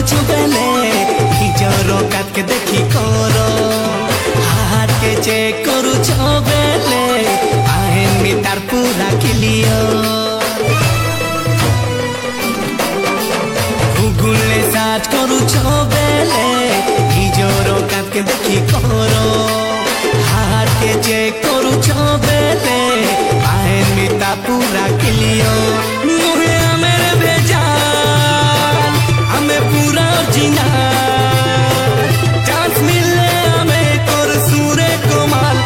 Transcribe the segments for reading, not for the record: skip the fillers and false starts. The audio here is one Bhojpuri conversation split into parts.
କରୁଛୁ ବେଲେ ନିଜର କାତକେ ଦେଖି କର ହାତ କେ ଚେକ୍ କରୁଛ ବେଲେ ଆହେନି ତାର ପୁରା କ୍ଲିୟର গুগলে সার্চ করুছ বেলে নিজর কাতকে দেখি কর হাতকে চেক করুছ বেলে আহেন মিতা পুরা ক্লিয়র মুহে আমের ভেজাল আমি পুরা অরিজিনাল চান্স মিললে আমি কর সুরে কমাল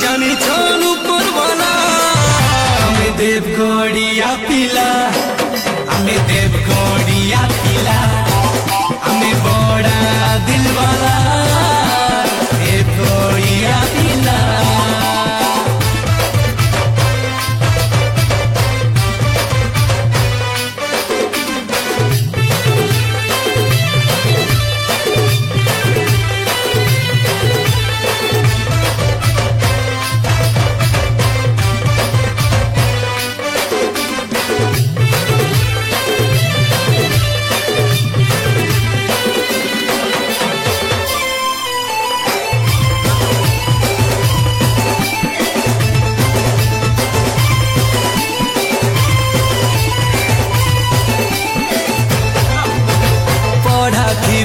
জানি ছন উপর বলা আমি দেবগড়িয়া পিলা আমি দেবগড়িয়া পিলা আমি বড়া দিলওয়ালা দেবগড়িয়া পিলা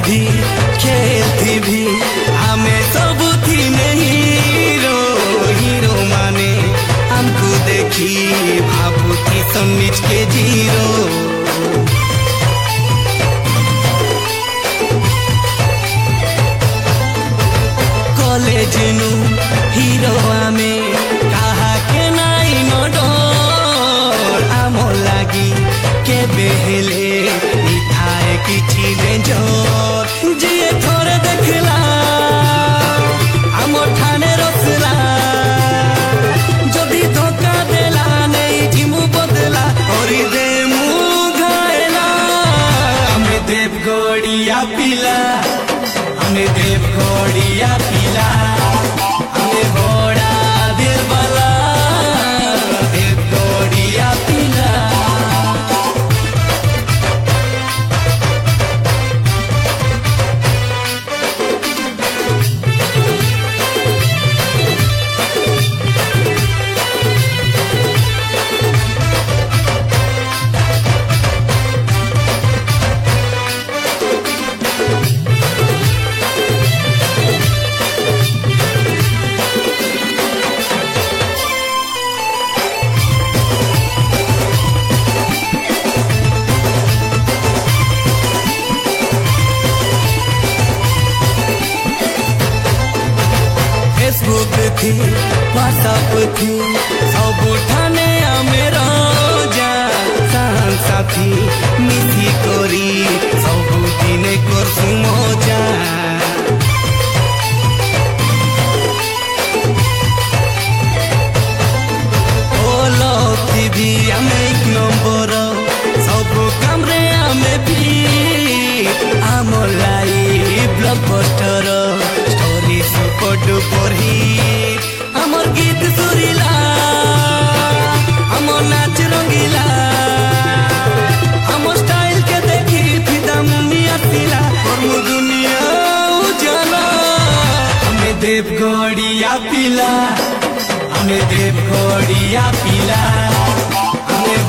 भी खेलती भी हमें सब थी नहीं हीरो हीरो माने हमको देखी भावु थी समझ के जीरो कॉलेज नु हीरो हमें कहा के नाई नो डोर आमो लगी के बेहले निठाए की चीजें जो जिए थोड़े देखला आमो ठाने रसला जदि धोखा देला नहीं जिमु बदला और दे मुँह घायला हमें देवगड़िया पिला हमें देवगड़िया पिला हमें बड़ा दिलवाला देवगड़िया पिला फेसबुक थी व्हाट्सएप थी सब ठाने आमेर जा साथी मिसी करी सब दिने करसु मजा ओलो टीवी आमे एक नंबर सब कामरे आमे भी आम live blockbuster story super duper hit हमर गीत सुरीला हमर नाच रंगीला हमर स्टाइल के देखी फिदा मुनिया तिला और मु दुनिया उजाला हमें देवगड़िया पिला हमें देवगड़िया पिला हमें